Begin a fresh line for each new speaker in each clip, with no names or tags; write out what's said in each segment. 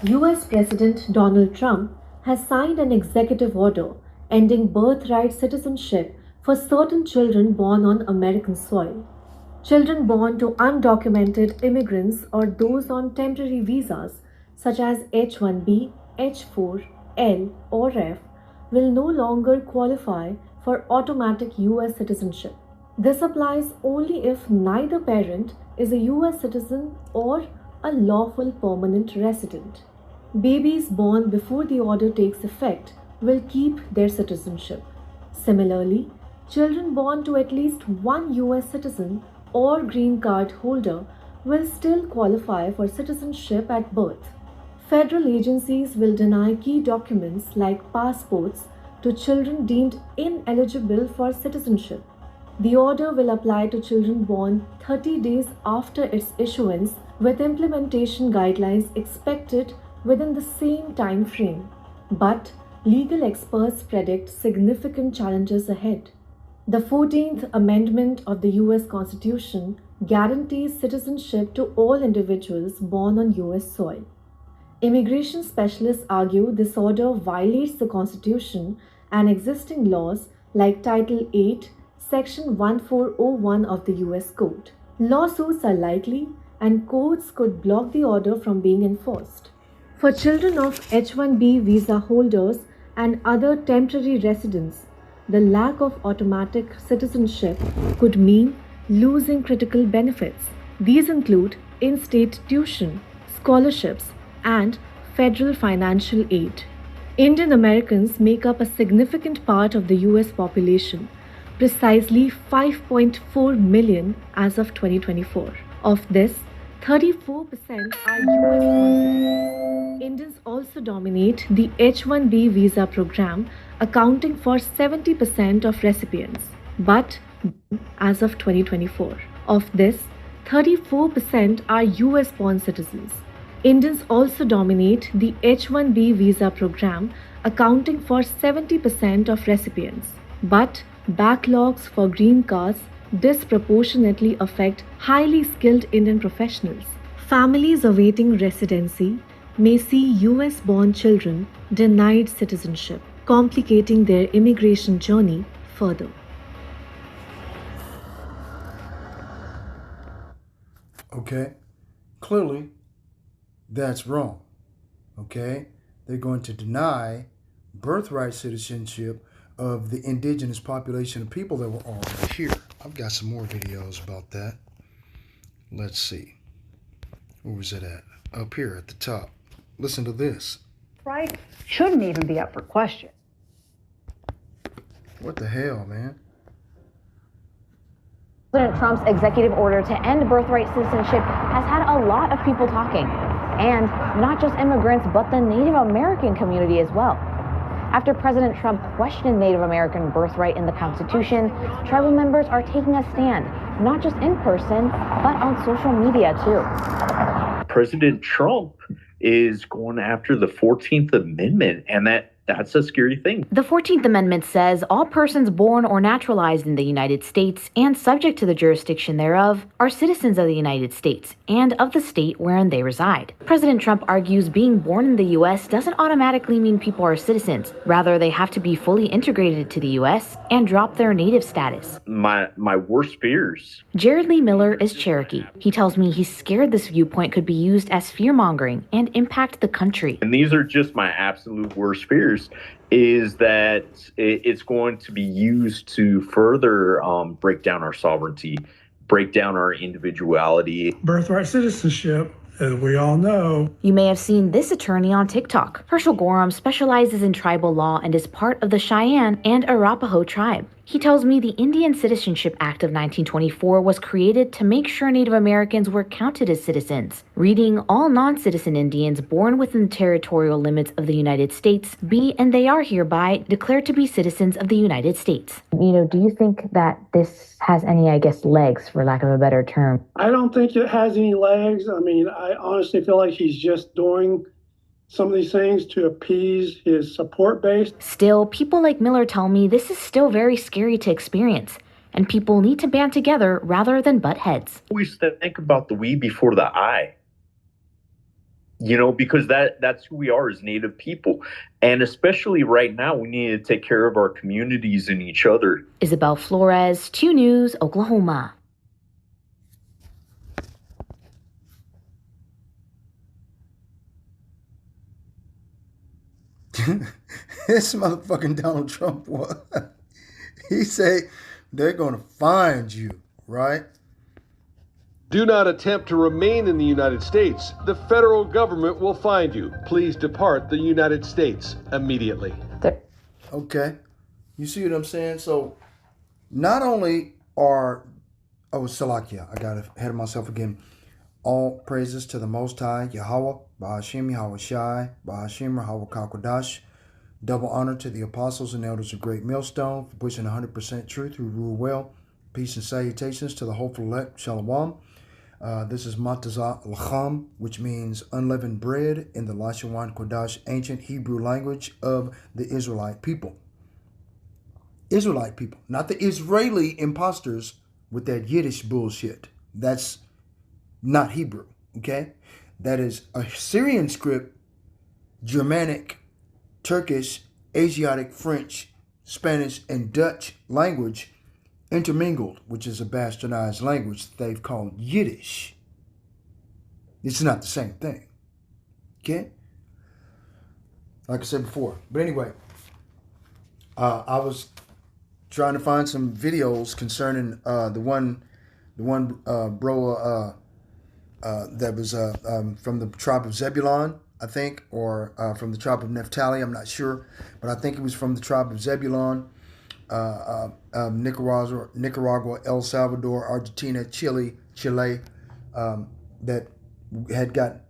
US President Donald Trump has signed an executive order ending birthright citizenship for certain children born on American soil. Children born to undocumented immigrants or those on temporary visas such as H-1B, H-4, L, or F will no longer qualify for automatic US citizenship. This applies only if neither parent is a US citizen or a lawful permanent resident. Babies born before the order takes effect will keep their citizenship. Similarly, children born to at least one US citizen or green card holder will still qualify for citizenship at birth. Federal agencies will deny key documents like passports to children deemed ineligible for citizenship. The order will apply to children born 30 days after its issuance, with implementation guidelines expected within the same time frame. But legal experts predict significant challenges ahead. The 14th Amendment of the US Constitution guarantees citizenship to all individuals born on US soil. Immigration specialists argue this order violates the Constitution and existing laws like Title 8, Section 1401 of the US Code. Lawsuits are likely, and courts could block the order from being enforced. For children of H-1B visa holders and other temporary residents, the lack of automatic citizenship could mean losing critical benefits. These include in-state tuition, scholarships, and federal financial aid. Indian Americans make up a significant part of the US population, precisely 5.4 million as of 2024. Of this, 34% are US citizens. Indians also dominate the H-1B visa program, accounting for 70% of recipients. But as of 2024, of this, 34% are US born citizens. Indians also dominate the H-1B visa program, accounting for 70% of recipients. But backlogs for green cards disproportionately affect highly skilled Indian professionals. Families awaiting residency may see US born children denied citizenship, complicating their immigration journey further.
Okay, clearly that's wrong. Okay, they're going to deny birthright citizenship of the indigenous population of people that were already here. I've got some more videos about that. Let's see. Where was it at? Up here at the top. Listen to this.
Right? Shouldn't even be up for question.
What the hell, man?
President Trump's executive order to end birthright citizenship has had a lot of people talking. And not just immigrants, but the Native American community as well. After President Trump questioned Native American birthright in the Constitution, tribal members are taking a stand, not just in person, but on social media too.
President Trump is going after the 14th Amendment, and that's a scary thing.
The 14th Amendment says all persons born or naturalized in the United States and subject to the jurisdiction thereof are citizens of the United States and of the state wherein they reside. President Trump argues being born in the U.S. doesn't automatically mean people are citizens. Rather, they have to be fully integrated to the U.S. and drop their native status.
My worst fears.
Jared Lee Miller is Cherokee. He tells me he's scared this viewpoint could be used as fear-mongering and impact the country.
And these are just my absolute worst fears, is that it's going to be used to further break down our sovereignty, break down our individuality.
Birthright citizenship, as we all know.
You may have seen this attorney on TikTok. Herschel Gorham specializes in tribal law and is part of the Cheyenne and Arapaho tribe. He tells me the Indian Citizenship Act of 1924 was created to make sure Native Americans were counted as citizens, reading all non-citizen Indians born within the territorial limits of the United States be and they are hereby declared to be citizens of the United States. Do you think that this has any, legs, for lack of a better term?
I don't think it has any legs. I honestly feel like he's just doing some of these things to appease his support base.
Still, people like Miller tell me this is still very scary to experience, and people need to band together rather than butt heads.
Always think about the we before the I. because that's who we are as Native people. And especially right now, we need to take care of our communities and each other.
Isabel Flores, 2 News, Oklahoma.
This motherfucking Donald Trump, what? He said they're going to find you, right?
Do not attempt to remain in the United States. The federal government will find you. Please depart the United States immediately.
Okay. You see what I'm saying? So not only are, Salakia, I got ahead of myself again. All praises to the Most High, Yahweh, Bahashim, Yahweh Shai, Bahashim, Yahweh Kakodash. Double honor to the apostles and elders of Great Millstone for pushing 100% truth who rule well. Peace and salutations to the hopeful elect, Shalom. This is Matazah Lacham, which means unleavened bread in the Lashawan Kodash, ancient Hebrew language of the Israelite people. Israelite people, not the Israeli imposters with that Yiddish bullshit. That's not Hebrew, okay? That is a Syrian script, Germanic, Turkish, Asiatic, French, Spanish, and Dutch language intermingled, which is a bastardized language they've called Yiddish. It's not the same thing, okay? Like I said before. But anyway, I was trying to find some videos concerning the one bro that was from the tribe of Zebulon, I think, or from the tribe of Naphtali, I'm not sure, but I think it was from the tribe of Zebulon, Nicaragua, El Salvador, Argentina, Chile, that had got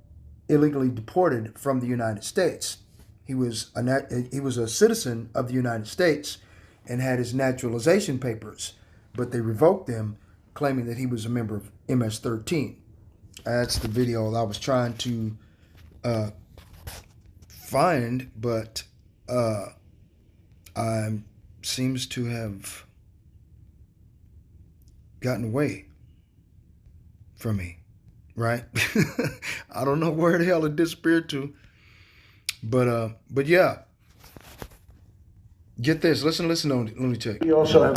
illegally deported from the United States. He was a citizen of the United States and had his naturalization papers, but they revoked them, claiming that he was a member of MS-13. That's the video I was trying to find, but seems to have gotten away from me, right? I don't know where the hell it disappeared to, but yeah. Get this. Listen. Let me check.
We also have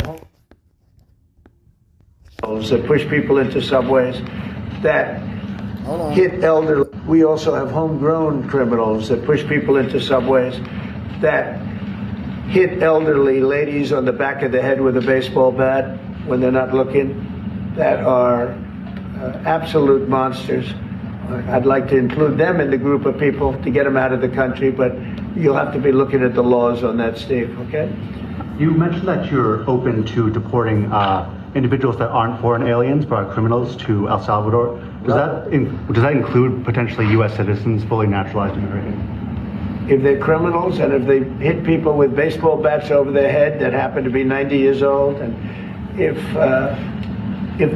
homes that push people into subways that hit elderly. We also have homegrown criminals that push people into subways that hit elderly ladies on the back of the head with a baseball bat when they're not looking, that are absolute monsters. I'd like to include them in the group of people to get them out of the country, but you'll have to be looking at the laws on that, Steve, okay?
You mentioned that you're open to deporting individuals that aren't foreign aliens but are criminals to El Salvador. Does that include potentially U.S. citizens, fully naturalized Americans?
If they're criminals and if they hit people with baseball bats over their head that happen to be 90 years old, and if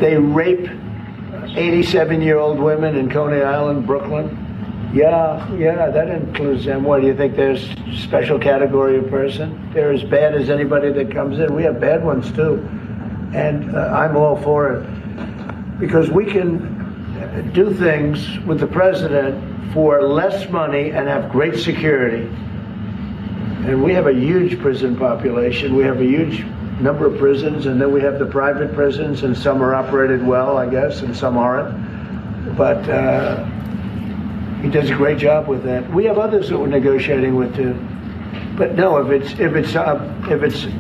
they rape 87-year-old women in Coney Island, Brooklyn, yeah, that includes them. What, do you think there's a special category of person? They're as bad as anybody that comes in. We have bad ones too. And I'm all for it. Because we can do things with the president for less money and have great security. And we have a huge prison population. We have a huge number of prisons, and then we have the private prisons, and some are operated well, I guess, and some aren't. But he does a great job with that. We have others that we're negotiating with too. But no, if it's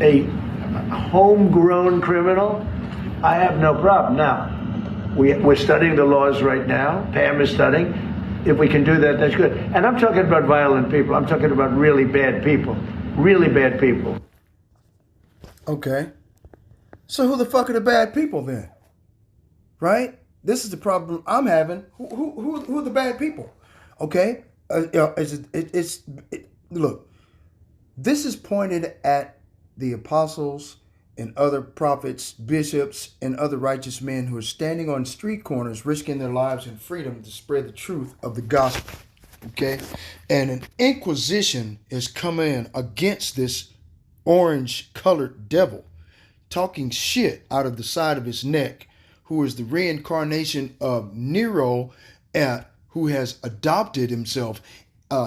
a homegrown criminal, I have no problem. Now, we're studying the laws right now. Pam is studying. If we can do that, that's good. And I'm talking about violent people. I'm talking about really bad people. Really bad people.
Okay. So who the fuck are the bad people then? Right? This is the problem I'm having. Who are the bad people? Okay? Look, this is pointed at the apostles and other prophets, bishops, and other righteous men who are standing on street corners, risking their lives and freedom to spread the truth of the gospel. Okay? And an inquisition is coming in against this orange-colored devil, talking shit out of the side of his neck, who is the reincarnation of Nero, who has adopted himself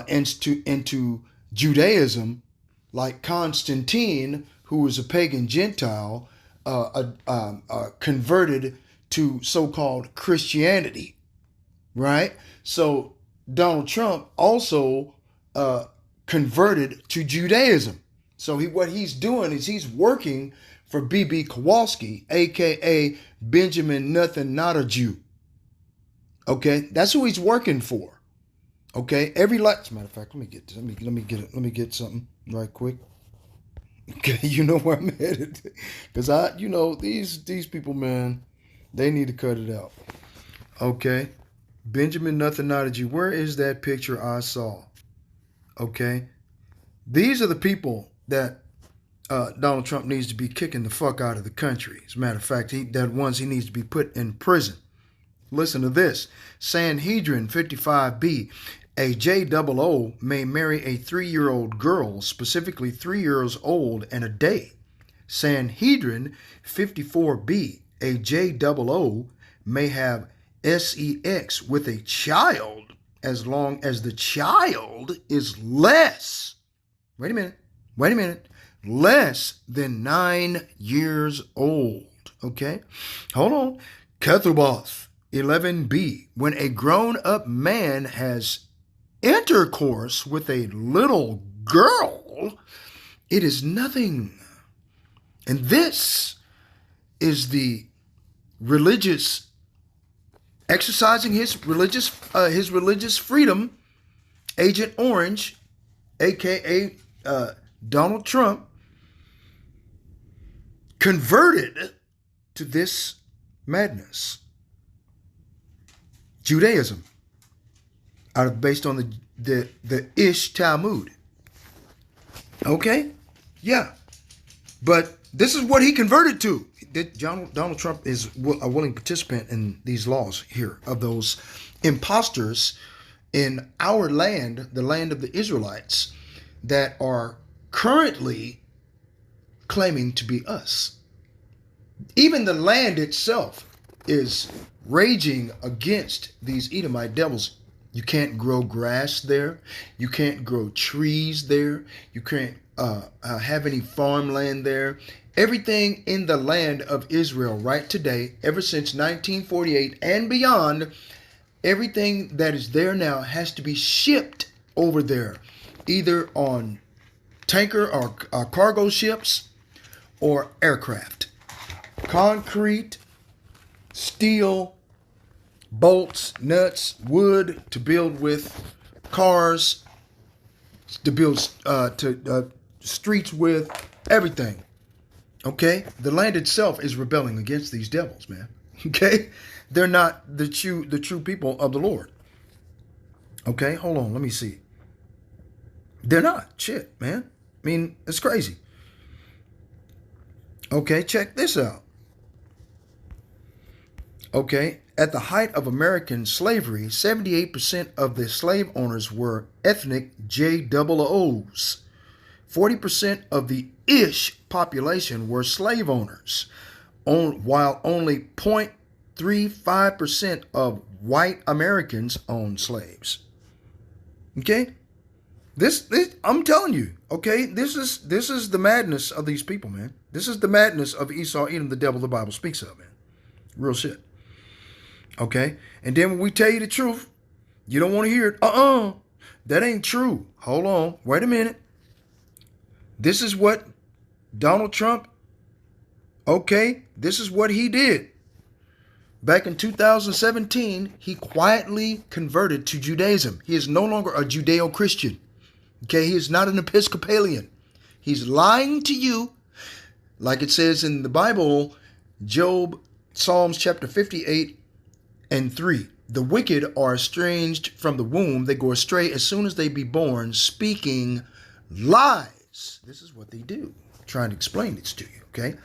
into Judaism, like Constantine, who was a pagan Gentile, converted to so-called Christianity, right? So Donald Trump also converted to Judaism. So what he's doing is he's working for B.B. Kowalski, a.k.a. Benjamin Nothing Not a Jew. Okay, that's who he's working for. Okay, as a matter of fact, let me get something right quick. Okay, you know where I'm headed, because these people, man, they need to cut it out. Okay, Benjamin Nothing Not a Jew. Where is that picture I saw? Okay, these are the people that Donald Trump needs to be kicking the fuck out of the country. As a matter of fact, he needs to be put in prison. Listen to this. Sanhedrin 55B. A JOO may marry a 3-year-old girl, specifically 3 years old and a day. Sanhedrin 54B. A JOO may have sex with a child as long as the child is less. Wait a minute. Less than 9 years old. Okay? Hold on. Kethuboth 11B. When a grown-up man has intercourse with a little girl, it is nothing. And this is the religious exercising his religious freedom, Agent Orange, aka Donald Trump, converted to this madness. Judaism, based on the Ish Talmud. Okay? Yeah. But this is what he converted to. Donald Trump is a willing participant in these laws here of those imposters in our land, the land of the Israelites, that are currently claiming to be us. Even the land itself is raging against these Edomite devils. You can't grow grass there. You can't grow trees there. You can't have any farmland there. Everything in the land of Israel right today, ever since 1948 and beyond, everything that is there now has to be shipped over there, either on tanker or cargo ships or aircraft. Concrete, steel, bolts, nuts, wood to build with, cars to build streets with, everything. Okay? The land itself is rebelling against these devils, man. Okay? They're not the true people of the Lord. Okay? Hold on, let me see. They're not. Shit, man. I mean, it's crazy. Okay, check this out. Okay, at the height of American slavery, 78% of the slave owners were ethnic JOOs. 40% of the Ish population were slave owners, while only 0.35% of white Americans owned slaves. Okay? This I'm telling you, okay? This is the madness of these people, man. This is the madness of Esau, Edom, the devil the Bible speaks of, man. Real shit. Okay? And then when we tell you the truth, you don't want to hear it. That ain't true. Hold on. Wait a minute. This is what Donald Trump, okay, this is what he did. Back in 2017, he quietly converted to Judaism. He is no longer a Judeo-Christian. Okay, he is not an Episcopalian. He's lying to you, like it says in the Bible, Job, Psalms chapter 58 and 3. The wicked are estranged from the womb. They go astray as soon as they be born, speaking lies. This is what they do. I'm trying to explain this to you, okay?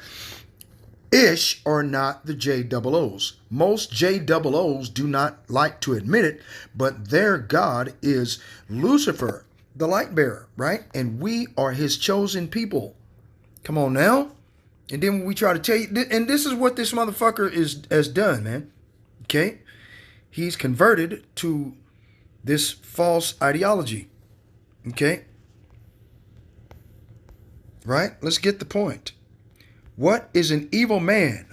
Ish are not the JOOs. Most JOOs do not like to admit it, but their God is Lucifer, the light bearer, right? And we are his chosen people. Come on now. And then when we try to tell you, and this is what this motherfucker has done, man. Okay? He's converted to this false ideology. Okay? Right? Let's get the point. What is an evil man?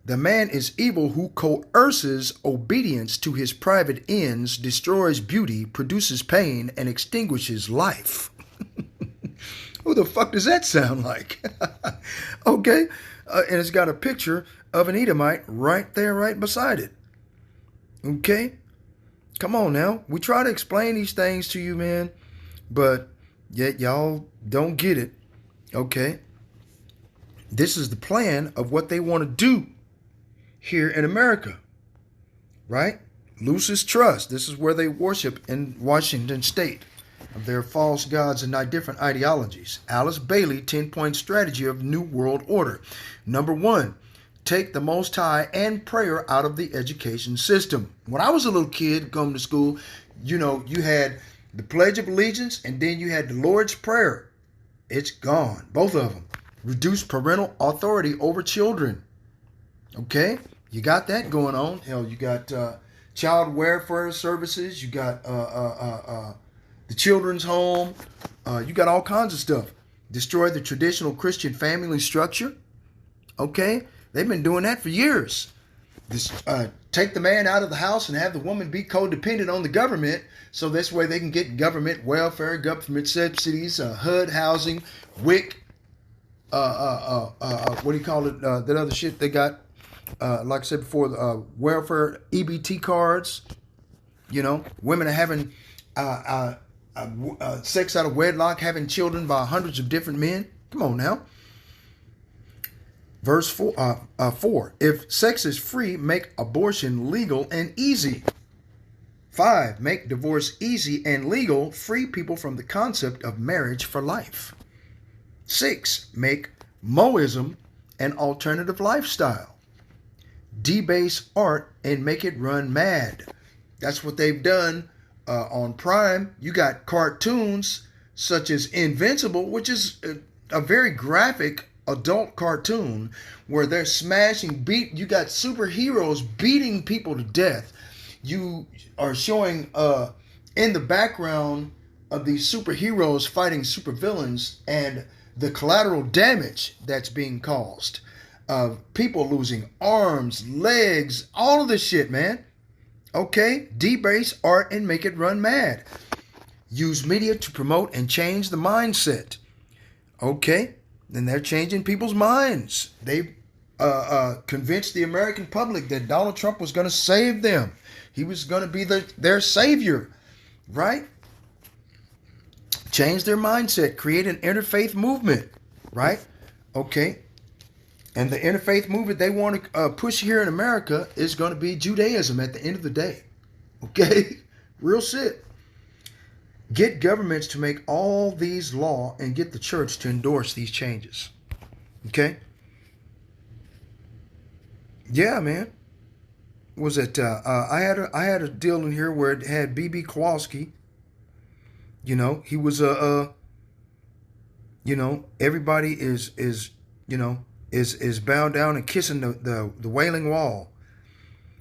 The man is evil who coerces obedience to his private ends, destroys beauty, produces pain, and extinguishes life. Who the fuck does that sound like? Okay? And it's got a picture of an Edomite right there, right beside it. Okay? Come on now. We try to explain these things to you, man, but yet y'all don't get it. Okay? This is the plan of what they want to do here in America. Right? Lucis Trust. This is where they worship in Washington State of their false gods and different ideologies. Alice Bailey, 10-point strategy of New World Order. Number 1, take the Most High and prayer out of the education system. When I was a little kid going to school, you know, you had the Pledge of Allegiance and then you had the Lord's Prayer. It's gone. Both of them. Reduce parental authority over children. Okay? You got that going on. Hell, you got child welfare services. You got the children's home. You got all kinds of stuff. Destroy the traditional Christian family structure. Okay? They've been doing that for years. Take the man out of the house and have the woman be codependent on the government, so this way they can get government welfare, government subsidies, HUD housing, WIC, what do you call it? That other shit they got, like I said before, welfare, EBT cards. You know, women are having sex out of wedlock, having children by hundreds of different men. Come on now. Verse 4, if sex is free, make abortion legal and easy. 5, make divorce easy and legal, free people from the concept of marriage for life. 6, make Moism an alternative lifestyle. Debase art and make it run mad. That's what they've done on Prime. You got cartoons such as Invincible, which is a very graphic adult cartoon where they're smashing you got superheroes beating people to death. You are showing in the background of these superheroes fighting supervillains and the collateral damage that's being caused. People losing arms, legs, all of this shit, man. Okay? Debase art and make it run mad. Use media to promote and change the mindset. Okay? And they're changing people's minds. They convinced the American public that Donald Trump was going to save them. He was going to be their savior, right? Change their mindset, create an interfaith movement, right? Okay. And the interfaith movement they want to push here in America is going to be Judaism at the end of the day. Okay? Real shit. Get governments to make all these law and get the church to endorse these changes. Okay? Yeah, man. Was it? I had a deal in here where it had B.B. Kowalski. You know, he was you know, everybody is bowed down and kissing the Wailing Wall,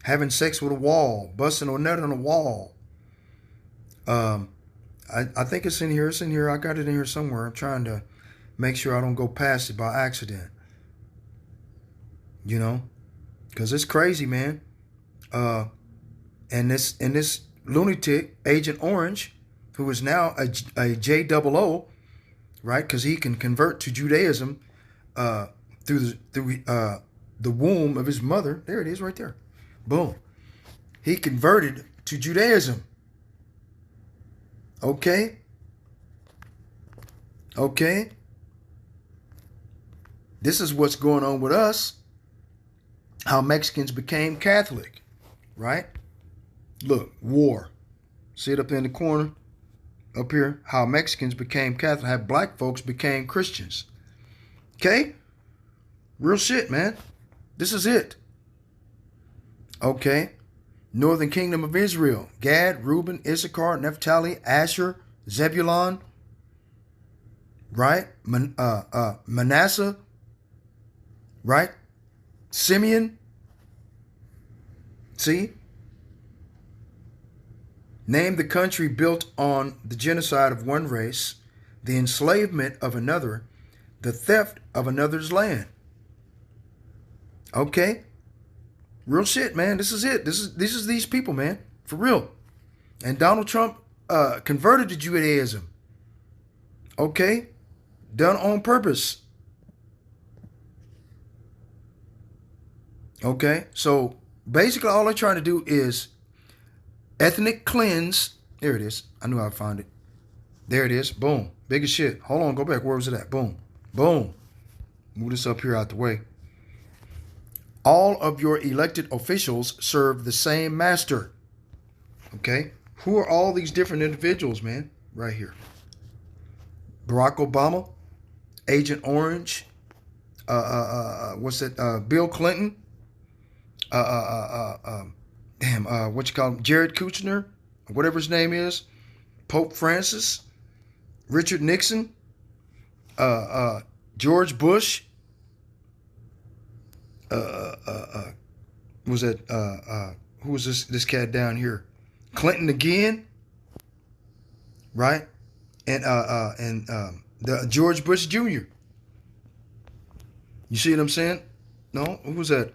having sex with a wall, busting a nut on a wall. I think it's in here. It's in here. I got it in here somewhere. I'm trying to make sure I don't go past it by accident. You know, because it's crazy, man. And this lunatic, Agent Orange, who is now a JOO, right? Because he can convert to Judaism through the womb of his mother. There it is, right there. Boom. He converted to Judaism. Okay? Okay? This is what's going on with us. How Mexicans became Catholic. Right? Look, war. See it up there in the corner? Up here. How Mexicans became Catholic. How black folks became Christians. Okay? Real shit, man. This is it. Okay? Northern Kingdom of Israel, Gad, Reuben, Issachar, Naphtali, Asher, Zebulun, right? Manasseh, right? Simeon. See? Name the country built on the genocide of one race, the enslavement of another, the theft of another's land. Okay? Real shit, man. This is it. This is these people, man. For real. And Donald Trump converted to Judaism. Okay? Done on purpose. Okay? So basically all they're trying to do is ethnic cleanse. There it is. I knew I'd find it. There it is. Boom. Big as shit. Hold on. Go back. Where was it at? Boom. Boom. Move this up here out the way. All of your elected officials serve the same master. Okay? Who are all these different individuals, man? Right here. Barack Obama, Agent Orange, what's that? Bill Clinton, what you call him? Jared Kushner, whatever his name is, Pope Francis, Richard Nixon, George Bush, was that who was this cat down here? Clinton again, right? And the George Bush Jr. You see what I'm saying? No, who was that?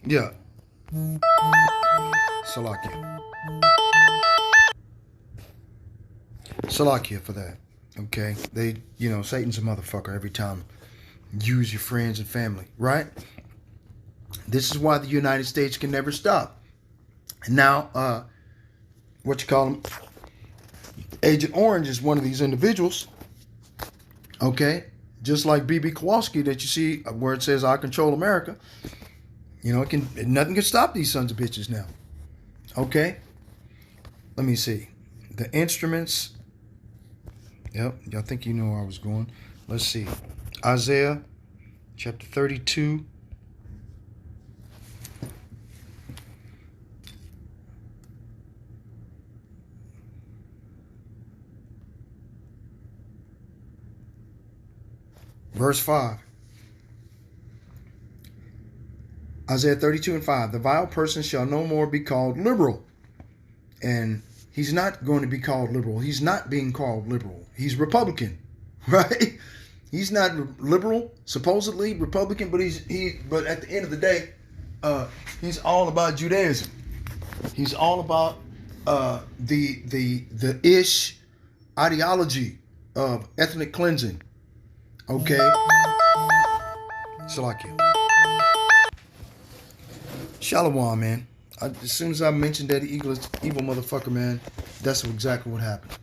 Yeah. Salakia for that. Okay, they, Satan's a motherfucker every time. Use your friends and family, right? This is why the United States can never stop. Now, what you call him? Agent Orange is one of these individuals. Okay, just like B.B. Kowalski that you see where it says "I control America." Nothing can stop these sons of bitches now. Okay, let me see the instruments. Yep, I think you know where I was going. Let's see, Isaiah chapter 32. Verse 5. Isaiah 32 and 5. The vile person shall no more be called liberal. And he's not going to be called liberal. He's not being called liberal. He's Republican, right? He's not liberal, supposedly Republican, but but at the end of the day, he's all about Judaism. He's all about the ish ideology of ethnic cleansing. Okay. Salakia. Shalom, man. As soon as I mentioned that evil motherfucker, man, that's exactly what happened.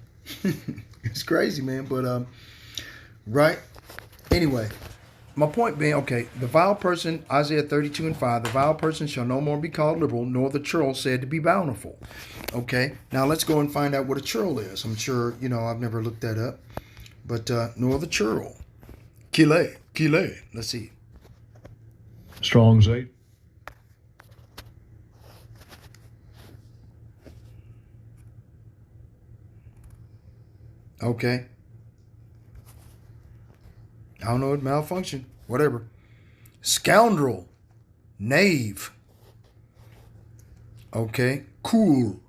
It's crazy, man. But right. Anyway, my point being, okay, the vile person, Isaiah 32 and 5, the vile person shall no more be called liberal, nor the churl said to be bountiful. Okay. Now let's go and find out what a churl is. I'm sure, I've never looked that up. But nor the churl. Kile. Let's see.
Strong's 8.
Okay. I don't know, it malfunctioned. Whatever. Scoundrel. Knave. Okay. Cool.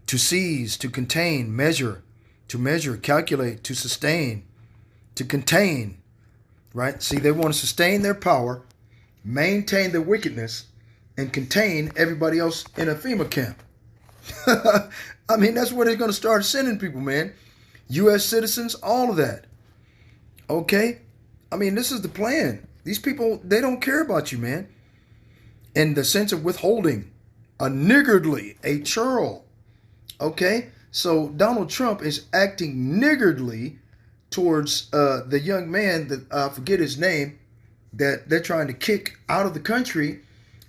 To seize, to contain, measure, calculate, to sustain, to contain. Right? See, they want to sustain their power, maintain their wickedness, and contain everybody else in a FEMA camp. I mean, that's where they're going to start sending people, man. U.S. citizens, all of that. Okay? I mean, this is the plan. These people, they don't care about you, man. In the sense of withholding. A niggardly, a churl. Okay? So Donald Trump is acting niggardly towards the young man that, I forget his name, that they're trying to kick out of the country,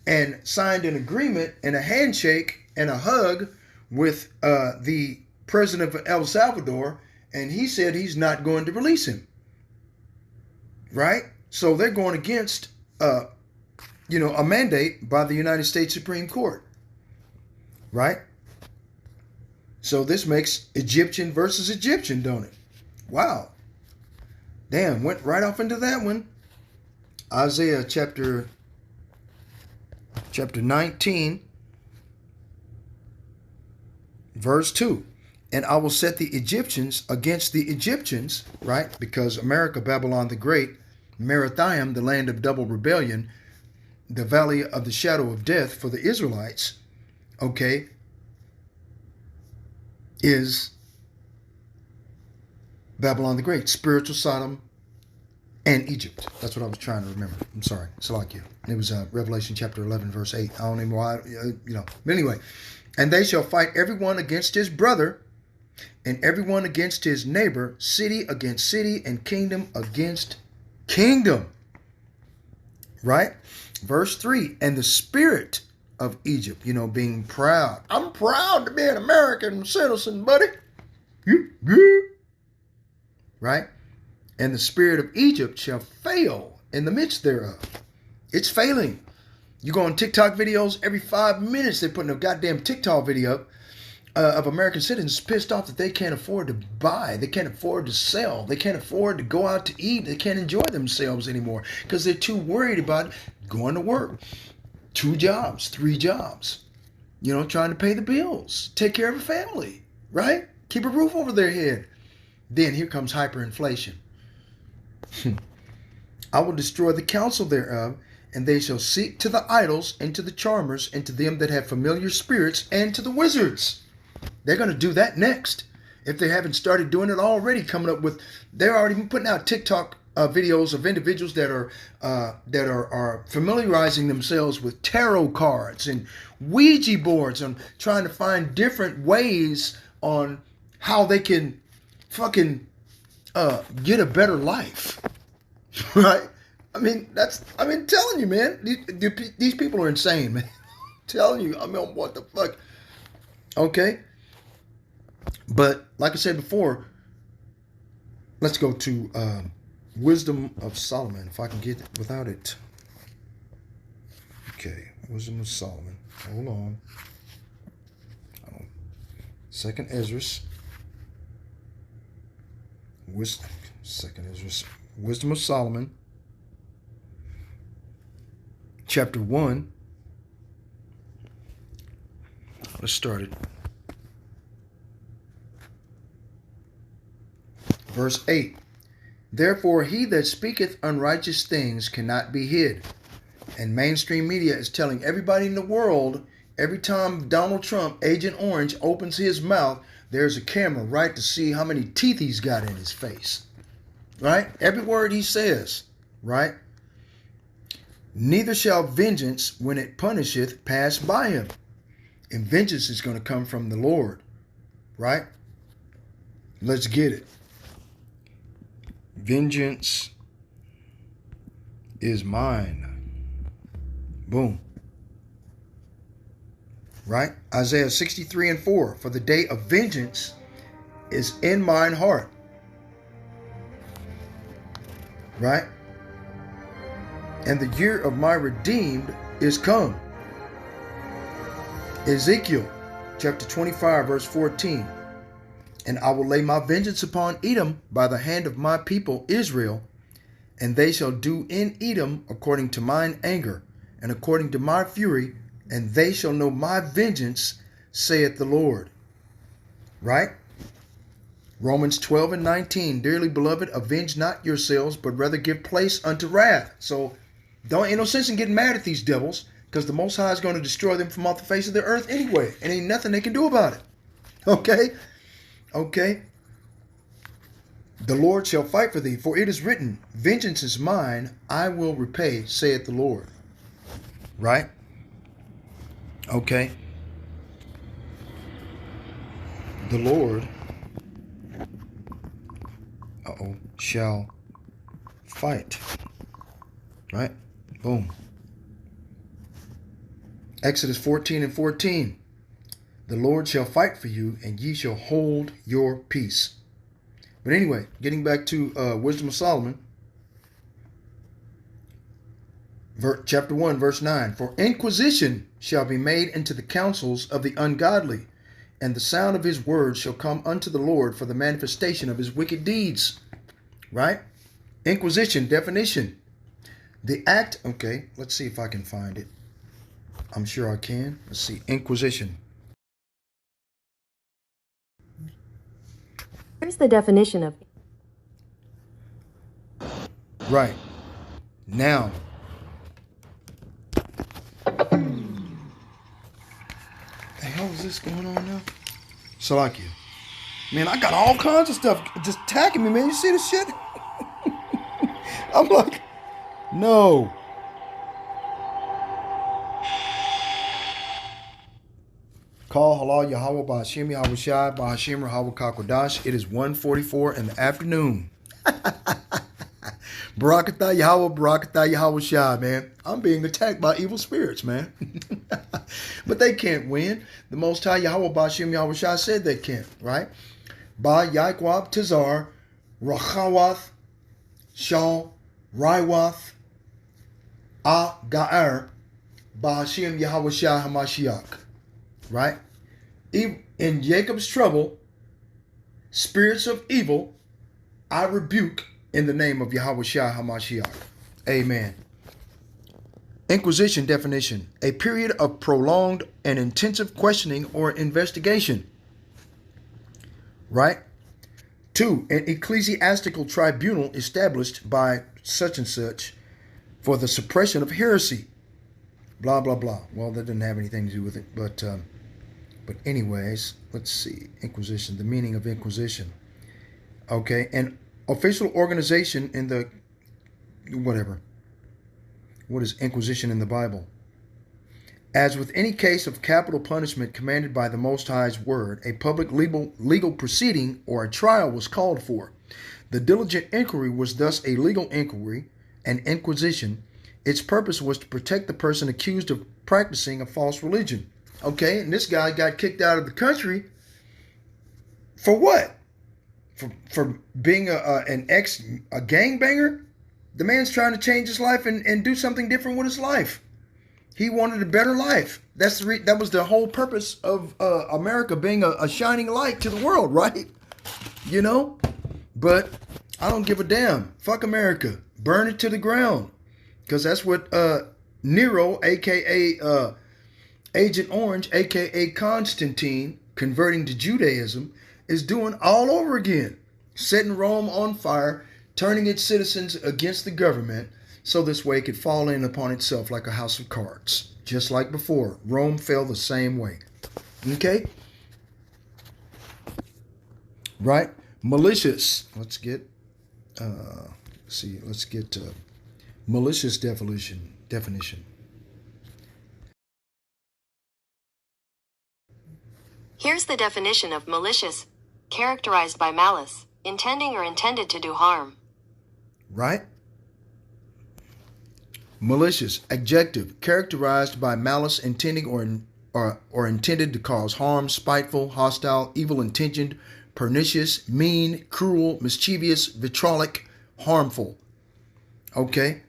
and signed an agreement and a handshake and a hug with the president of El Salvador, and he said he's not going to release him. Right? So they're going against, a mandate by the United States Supreme Court. Right? So this makes Egyptian versus Egyptian, don't it? Wow. Damn, went right off into that one. Isaiah chapter 19. Verse 2. And I will set the Egyptians against the Egyptians, right? Because America, Babylon the Great, Merathaim, the land of double rebellion, the valley of the shadow of death for the Israelites, okay, is Babylon the Great, spiritual Sodom and Egypt. That's what I was trying to remember. I'm sorry. It's like you. It was Revelation chapter 11, verse 8. I don't even know why, But anyway, and they shall fight everyone against his brother, and everyone against his neighbor, city against city, and kingdom against kingdom. Right? Verse 3, and the spirit of Egypt, being proud. I'm proud to be an American citizen, buddy. Right? And the spirit of Egypt shall fail in the midst thereof. It's failing. You go on TikTok videos, every 5 minutes they're putting a goddamn TikTok video of American citizens pissed off that they can't afford to buy, they can't afford to sell, they can't afford to go out to eat, they can't enjoy themselves anymore because they're too worried about going to work. 2 jobs, 3 jobs, trying to pay the bills, take care of a family, right? Keep a roof over their head. Then here comes hyperinflation. I will destroy the counsel thereof, and they shall seek to the idols and to the charmers and to them that have familiar spirits and to the wizards. They're going to do that next. If they haven't started doing it already, they're already putting out TikTok videos of individuals that are familiarizing themselves with tarot cards and Ouija boards and trying to find different ways on how they can fucking get a better life. Right? Telling you, man, these people are insane, man. Telling you, what the fuck? Okay. But like I said before, let's go to Wisdom of Solomon, if I can get it without it. Okay, Wisdom of Solomon. Hold on. Second Ezra. Wisdom of Solomon, chapter 1. Let's start it. Verse 8. Therefore, he that speaketh unrighteous things cannot be hid. And mainstream media is telling everybody in the world, every time Donald Trump, Agent Orange, opens his mouth, there's a camera, right, to see how many teeth he's got in his face. Right? Every word he says, right? Neither shall vengeance, when it punisheth, pass by him. And vengeance is going to come from the Lord. Right? Let's get it. Vengeance is mine. Boom. Right? Isaiah 63:4. For the day of vengeance is in mine heart. Right? And the year of my redeemed is come. Ezekiel chapter 25 verse 14. And I will lay my vengeance upon Edom by the hand of my people Israel, and they shall do in Edom according to mine anger, and according to my fury, and they shall know my vengeance, saith the Lord. Right? Romans 12:19. Dearly beloved, avenge not yourselves, but rather give place unto wrath. So ain't no sense in getting mad at these devils, because the Most High is going to destroy them from off the face of the earth anyway, and ain't nothing they can do about it. Okay? Okay? The Lord shall fight for thee, for it is written, vengeance is mine, I will repay, saith the Lord. Right? Okay? The Lord shall fight. Right? Boom. Exodus 14:14. The Lord shall fight for you, and ye shall hold your peace. But anyway, getting back to Wisdom of Solomon, chapter 1, verse 9. For inquisition shall be made into the counsels of the ungodly, and the sound of his words shall come unto the Lord for the manifestation of his wicked deeds. Right? Inquisition, definition. The act, okay, let's see if I can find it. I'm sure I can. Let's see, inquisition.
Here's the definition of.
Right. Now. The hell is this going on now? Salakia. Man, I got all kinds of stuff just attacking me, man. You see this shit? I'm like, no. Call halal Yahweh Ba'Hashem Yahweh Shai Ba'Hashem Rahawah Kakodash. It is 1:44 in the afternoon. Barakatah Yahweh, Barakatah Yahweh Shai, man. I'm being attacked by evil spirits, man. But they can't win. The Most High Yahweh Ba'Hashem Yahweh Shai said they can't, right? Ba Yaquab Tazar, Rachawath, Shal, Raiwath, A Ga'ar, Ba'Hashem Yahweh Shai HaMashiach. Right? In Jacob's trouble, spirits of evil, I rebuke in the name of Yahweh Shai HaMashiach. Amen. Inquisition definition: a period of prolonged and intensive questioning or investigation. Right? 2. An ecclesiastical tribunal established by such and such for the suppression of heresy. Blah, blah, blah. Well, that didn't have anything to do with it, but anyways, let's see. Inquisition, the meaning of inquisition. Okay, an official organization in the, whatever. What is inquisition in the Bible? As with any case of capital punishment commanded by the Most High's word, a public legal proceeding or a trial was called for. The diligent inquiry was thus a legal inquiry, an inquisition. Its purpose was to protect the person accused of practicing a false religion. Okay, and this guy got kicked out of the country for what? For being a gangbanger? The man's trying to change his life and do something different with his life. He wanted a better life. That was the whole purpose of America being a shining light to the world, right? You know? But I don't give a damn. Fuck America. Burn it to the ground. Because that's what Nero, a.k.a. Agent Orange, a.k.a. Constantine, converting to Judaism, is doing all over again. Setting Rome on fire, turning its citizens against the government, so this way it could fall in upon itself like a house of cards. Just like before, Rome fell the same way. Okay? Right? Malicious. Let's get malicious definition.
Here's the definition of malicious: characterized by malice, intending or intended to do harm.
Right? Malicious, adjective, characterized by malice, intending or intended to cause harm, spiteful, hostile, evil-intentioned, pernicious, mean, cruel, mischievous, vitriolic, harmful. Okay?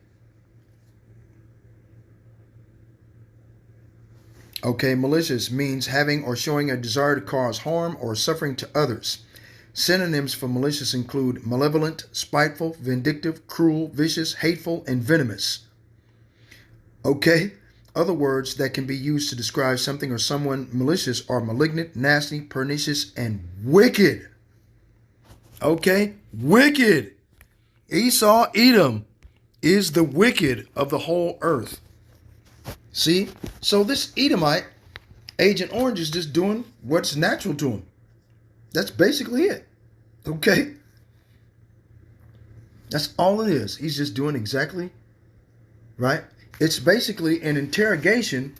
Okay, malicious means having or showing a desire to cause harm or suffering to others. Synonyms for malicious include malevolent, spiteful, vindictive, cruel, vicious, hateful, and venomous. Okay? Other words that can be used to describe something or someone malicious are malignant, nasty, pernicious, and wicked. Okay? Wicked. Esau, Edom, is the wicked of the whole earth. See? So this Edomite, Agent Orange, is just doing what's natural to him. That's basically it. Okay? That's all it is. He's just doing exactly right. It's basically an interrogation.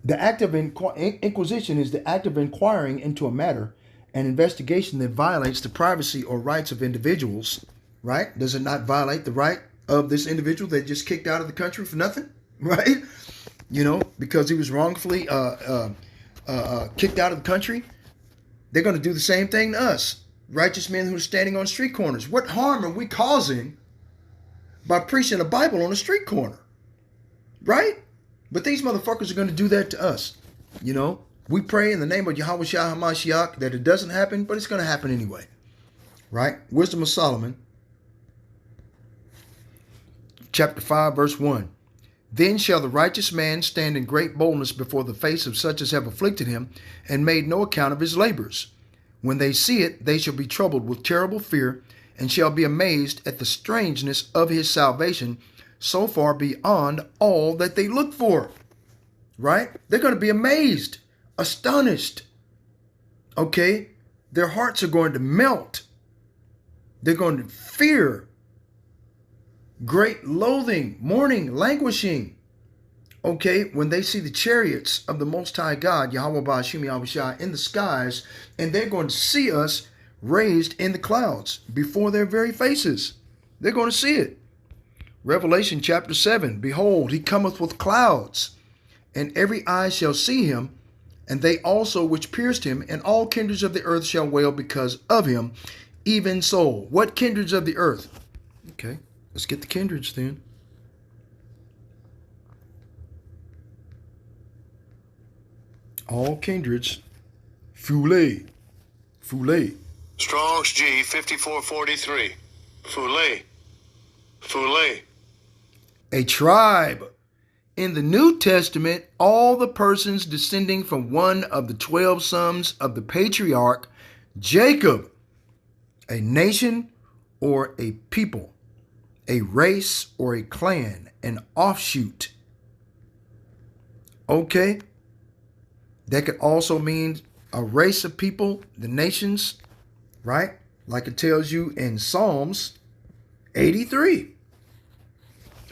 The act of inquisition is the act of inquiring into a matter, an investigation that violates the privacy or rights of individuals. Right? Does it not violate the right of this individual that just kicked out of the country for nothing? Right? You know, because he was wrongfully kicked out of the country. They're going to do the same thing to us. Righteous men who are standing on street corners. What harm are we causing by preaching the Bible on a street corner? Right? But these motherfuckers are going to do that to us. You know, we pray in the name of Yahweh Shai HaMashiach that it doesn't happen, but it's going to happen anyway. Right? Wisdom of Solomon, chapter 5, verse 1. Then shall the righteous man stand in great boldness before the face of such as have afflicted him, and made no account of his labors. When they see it, they shall be troubled with terrible fear and shall be amazed at the strangeness of his salvation, so far beyond all that they look for. Right? They're going to be amazed, astonished. Okay? Their hearts are going to melt. They're going to fear, great loathing, mourning, languishing. Okay, when they see the chariots of the Most High God, Yahweh Ba'ashim Yahushua, in the skies, and they're going to see us raised in the clouds before their very faces. They're going to see it. Revelation chapter 7, behold, he cometh with clouds, and every eye shall see him, and they also which pierced him, and all kindreds of the earth shall wail because of him. Even so, what kindreds of the earth? Okay, let's get the kindreds then. All kindreds, Fule.
Strong's G 5443. Fule.
A tribe. In the New Testament, all the persons descending from one of the 12 sons of the patriarch Jacob, a nation or a people, a race or a clan, an offshoot. Okay? That could also mean a race of people, the nations, right? Like it tells you in Psalms 83.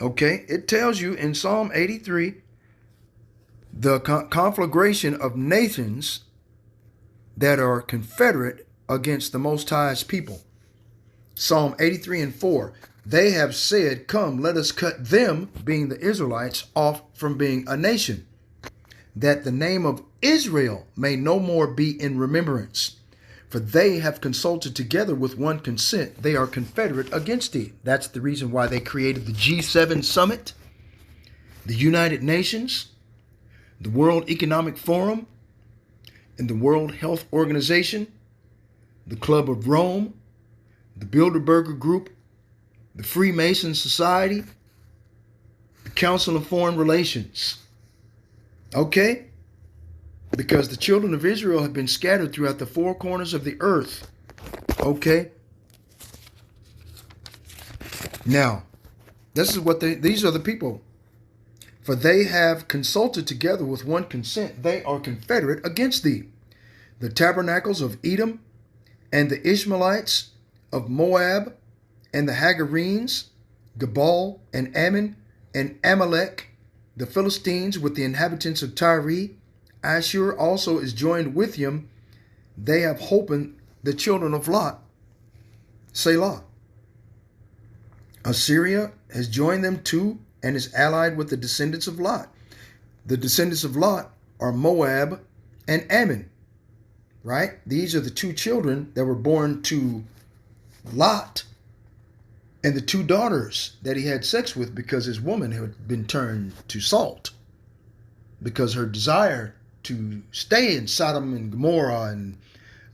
Okay, it tells you in Psalm 83, the conflagration of nations that are confederate against the Most High's people. Psalm 83 and 4, they have said, come, let us cut them, being the Israelites, off from being a nation, that the name of Israel may no more be in remembrance. For they have consulted together with one consent. They are confederate against thee. That's the reason why they created the G7 summit, the United Nations, the World Economic Forum, and the World Health Organization, the Club of Rome, the Bilderberger Group, the Freemason Society, the Council of Foreign Relations. Okay? Because the children of Israel have been scattered throughout the four corners of the earth. Okay? Now, this is what these are the people. For they have consulted together with one consent. They are confederate against thee. The tabernacles of Edom and the Ishmaelites of Moab and the Hagarenes, Gebal and Ammon and Amalek, the Philistines with the inhabitants of Tyre. Ashur also is joined with him. They have holpen the children of Lot. Selah. Assyria has joined them too and is allied with the descendants of Lot. The descendants of Lot are Moab and Ammon. Right? These are the two children that were born to Lot and the two daughters that he had sex with because his woman had been turned to salt. Because her desire to stay in Sodom and Gomorrah and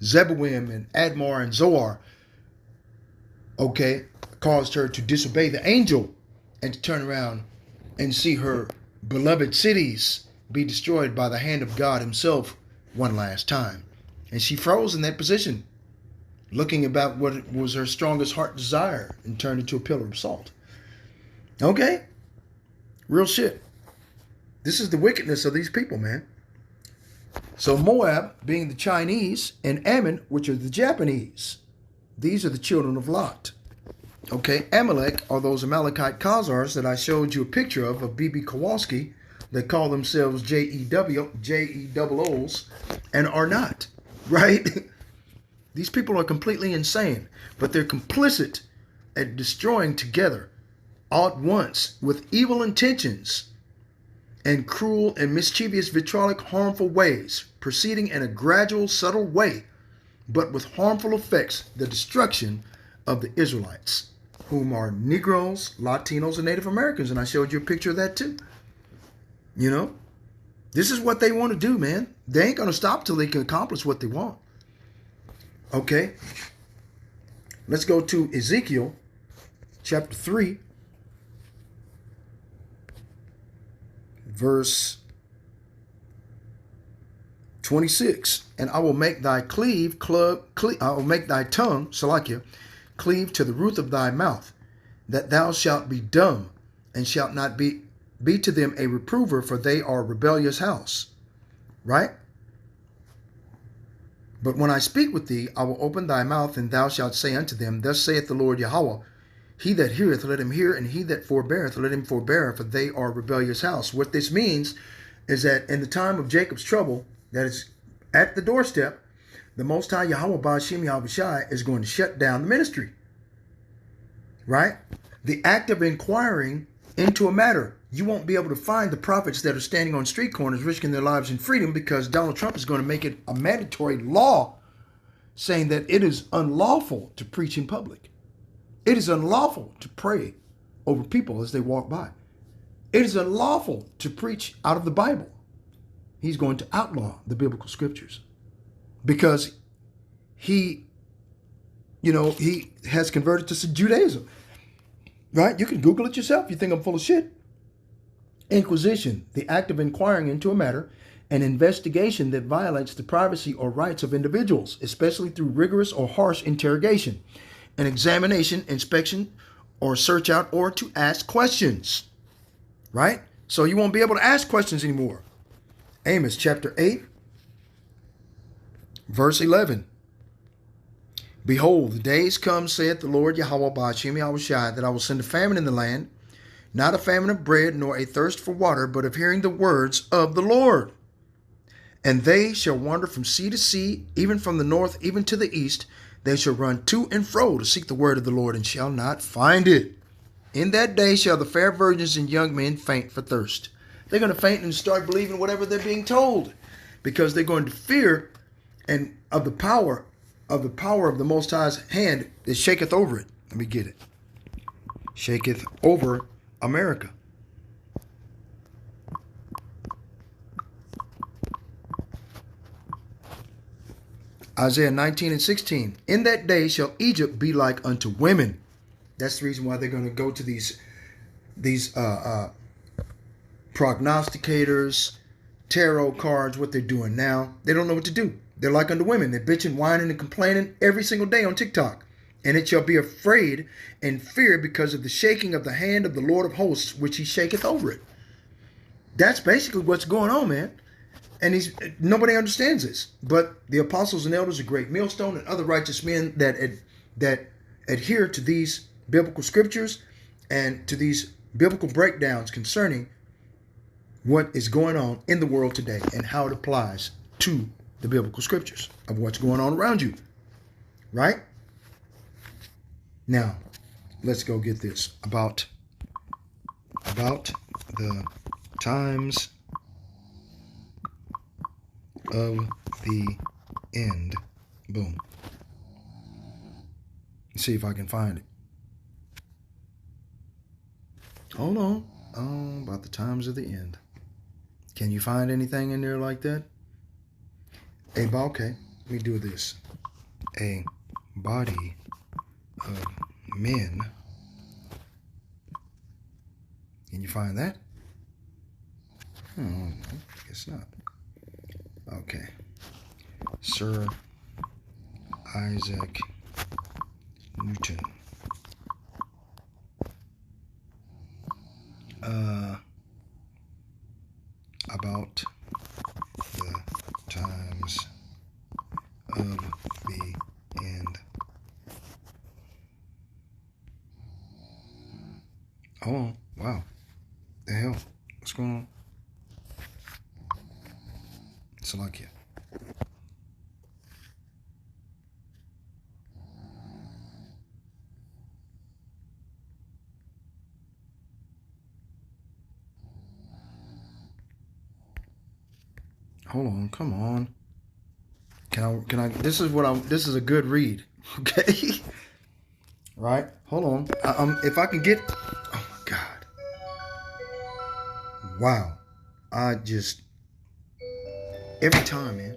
Zeboim and Admar and Zoar, okay, caused her to disobey the angel and to turn around and see her beloved cities be destroyed by the hand of God himself one last time. And she froze in that position, looking about what was her strongest heart desire and turned into a pillar of salt. Okay? Real shit. This is the wickedness of these people, man. So Moab being the Chinese and Ammon, which are the Japanese. These are the children of Lot. Okay, Amalek are those Amalekite Khazars that I showed you a picture of B.B. Kowalski, that call themselves J-E-W-J-E-double-O's and are not, right? These people are completely insane, but they're complicit at destroying together all at once with evil intentions and cruel and mischievous, vitriolic, harmful ways, proceeding in a gradual, subtle way, but with harmful effects, the destruction of the Israelites, whom are Negroes, Latinos, and Native Americans. And I showed you a picture of that too. You know, this is what they want to do, man. They ain't going to stop till they can accomplish what they want. Okay. Let's go to Ezekiel chapter 3. Verse 26. And I will make thy I will make thy tongue, Salakia, cleave to the roof of thy mouth, that thou shalt be dumb, and shalt not be to them a reprover, for they are a rebellious house. Right? But when I speak with thee, I will open thy mouth, and thou shalt say unto them, Thus saith the Lord Yahweh, he that heareth, let him hear, and he that forbeareth, let him forbear, for they are a rebellious house. What this means is that in the time of Jacob's trouble, that is at the doorstep, the Most High Yahweh Ba'ashem Yahushai is going to shut down the ministry. Right? The act of inquiring into a matter. You won't be able to find the prophets that are standing on street corners risking their lives in freedom, because Donald Trump is going to make it a mandatory law saying that it is unlawful to preach in public. It is unlawful to pray over people as they walk by. It is unlawful to preach out of the Bible. He's going to outlaw the biblical scriptures because he has converted to Judaism. Right? You can Google it yourself. You think I'm full of shit. Inquisition, the act of inquiring into a matter, an investigation that violates the privacy or rights of individuals, especially through rigorous or harsh interrogation, an examination, inspection, or search out, or to ask questions. Right? So you won't be able to ask questions anymore. Amos chapter 8, verse 11. Behold, the days come, saith the Lord Yahweh Ba'ashem Yahushai, that I will send a famine in the land, not a famine of bread, nor a thirst for water, but of hearing the words of the Lord. And they shall wander from sea to sea, even from the north, even to the east. They shall run to and fro to seek the word of the Lord, and shall not find it. In that day shall the fair virgins and young men faint for thirst. They're going to faint and start believing whatever they're being told, because they're going to fear and of the power of the Most High's hand that shaketh over it. Let me get it. Shaketh over America. Isaiah 19 and 16. In that day shall Egypt be like unto women. That's the reason why they're going to go to these prognosticators, tarot cards, what they're doing now. They don't know what to do. They're like unto women. They're bitching, whining, and complaining every single day on TikTok. And it shall be afraid and fear because of the shaking of the hand of the Lord of hosts, which he shaketh over it. That's basically what's going on, man. And nobody understands this. But the apostles and elders of Great Millstone and other righteous men that adhere to these biblical scriptures and to these biblical breakdowns concerning what is going on in the world today and how it applies to the biblical scriptures of what's going on around you. Right? Now, let's go get this about the times of the end. Boom. Let's see if I can find it. Hold on. Oh, about the times of the end. Can you find anything in there like that? Okay, let me do this. A body of men. Can you find that? I guess not. Okay. Sir Isaac Newton. About the times of the end. Oh, wow. The hell? What's going on? Salakia. Hold on, come on. Can I this is a good read. Okay? Right? Hold on. If I can get, oh my God. Wow. Every time, man.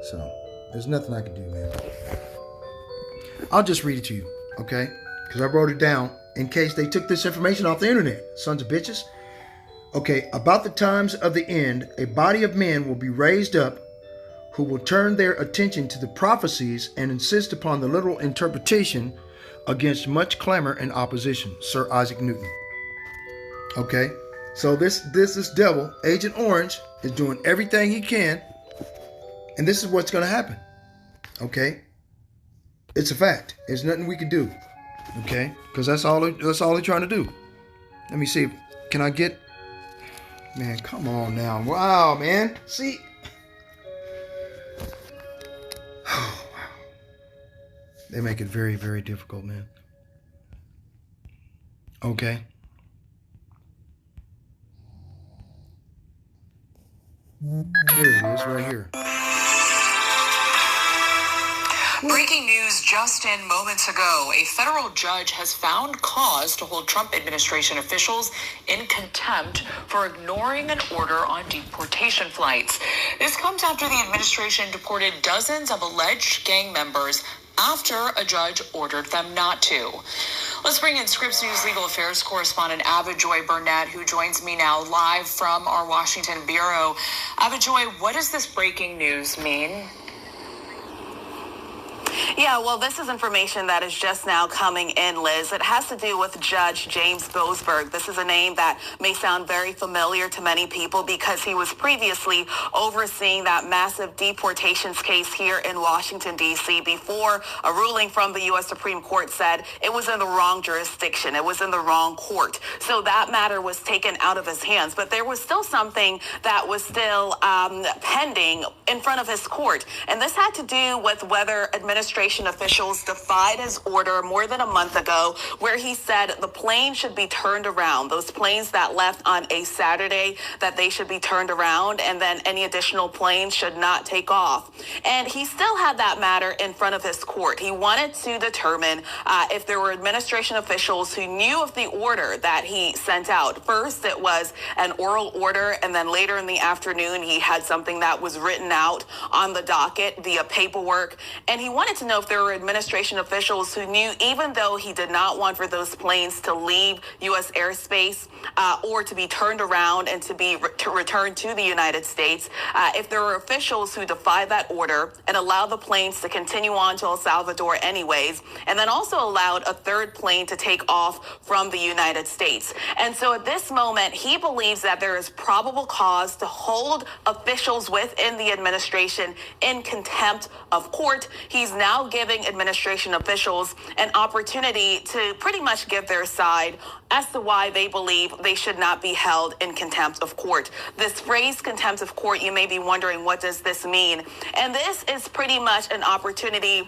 So, there's nothing I can do, man. I'll just read it to you, okay? Because I wrote it down in case they took this information off the internet. Sons of bitches. Okay, about the times of the end, a body of men will be raised up who will turn their attention to the prophecies and insist upon the literal interpretation against much clamor and opposition. Sir Isaac Newton. Okay, so this devil, Agent Orange, is doing everything he can, and this is what's going to happen. Okay, it's a fact. There's nothing we can do. Okay, because that's all they're trying to do. Let me see. Can I get? Man, come on now. Wow, man. See. They make it very, very difficult, man. Okay. Here it is, right here.
Breaking news just in moments ago. A federal judge has found cause to hold Trump administration officials in contempt for ignoring an order on deportation flights. This comes after the administration deported dozens of alleged gang members after a judge ordered them not to. Let's bring in Scripps News legal affairs correspondent Avijoy Burnett, who joins me now live from our Washington bureau. Avijoy, what does this breaking news mean?
Yeah, well, this is information that is just now coming in, Liz. It has to do with Judge James Boasberg. This is a name that may sound very familiar to many people because he was previously overseeing that massive deportations case here in Washington, D.C. before a ruling from the U.S. Supreme Court said it was in the wrong jurisdiction. It was in the wrong court. So that matter was taken out of his hands. But there was still something that was still pending in front of his court. And this had to do with whether administration officials defied his order more than a month ago, where he said the plane should be turned around. Those planes that left on a Saturday, that they should be turned around, and then any additional planes should not take off. And he still had that matter in front of his court. He wanted to determine if there were administration officials who knew of the order that he sent out. First, it was an oral order, and then later in the afternoon, he had something that was written out on the docket via paperwork. And he wanted to know if there were administration officials who knew, even though he did not want for those planes to leave U.S. airspace or to be turned around and to return to the United States, if there were officials who defied that order and allowed the planes to continue on to El Salvador anyways, and then also allowed a third plane to take off from the United States. And so at this moment, he believes that there is probable cause to hold officials within the administration in contempt of court. He's now giving administration officials an opportunity to pretty much give their side as to why they believe they should not be held in contempt of court. This phrase, contempt of court, you may be wondering, what does this mean? And this is pretty much an opportunity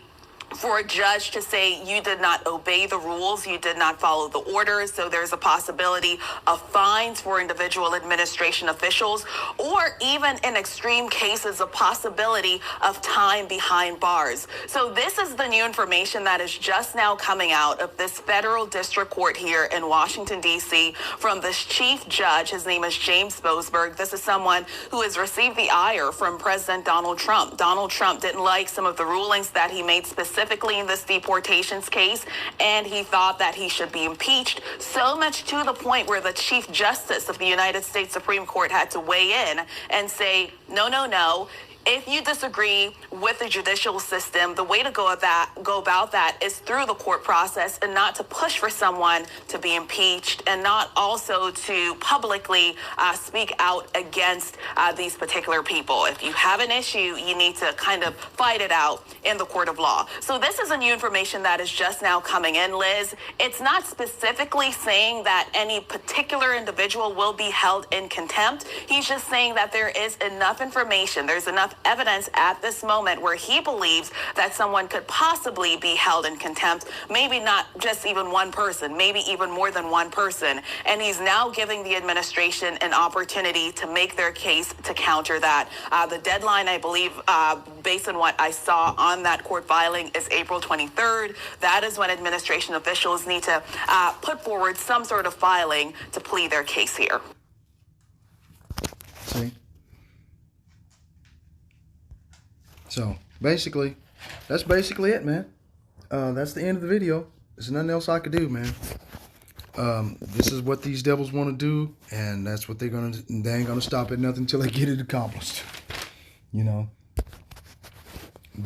for a judge to say you did not obey the rules, you did not follow the orders. So there's a possibility of fines for individual administration officials, or even in extreme cases, a possibility of time behind bars. So this is the new information that is just now coming out of this federal district court here in Washington, D.C. from this chief judge. His name is James Boasberg. This is someone who has received the ire from President Donald Trump. Donald Trump didn't like some of the rulings that he made specifically in this deportations case, and he thought that he should be impeached, so much to the point where the Chief Justice of the United States Supreme Court had to weigh in and say, no, no, no. If you disagree with the judicial system, the way to go about that is through the court process, and not to push for someone to be impeached, and not also to publicly speak out against these particular people. If you have an issue, you need to kind of fight it out in the court of law. So this is a new information that is just now coming in, Liz. It's not specifically saying that any particular individual will be held in contempt. He's just saying that there is enough information, there's enough evidence at this moment where he believes that someone could possibly be held in contempt, maybe not just even one person, maybe even more than one person. And he's now giving the administration an opportunity to make their case to counter that. The deadline, I believe, based on what I saw on that court filing, is April 23rd. That is when administration officials need to put forward some sort of filing to plead their case here.
See? So basically, that's basically it, man. That's the end of the video. There's nothing else I could do, man. This is what these devils want to do, and that's what they ain't gonna stop at nothing until they get it accomplished. You know.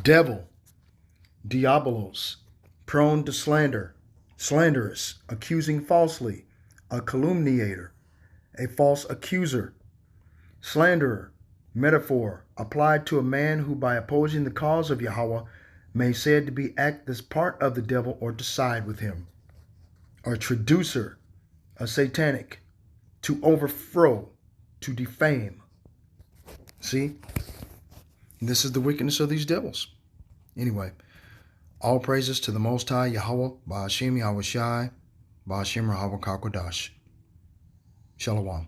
Devil, diabolos, prone to slander, slanderous, accusing falsely, a calumniator, a false accuser, slanderer, metaphor applied to a man who by opposing the cause of Yahweh may said to be act as part of the devil or to side with him. A traducer, a satanic, to overthrow, to defame. See? This is the wickedness of these devils. Anyway, all praises to the Most High, Yahweh, Ba'ashem Yahweh Shai, Ba'ashem Rahawah Kakodash. Shalom.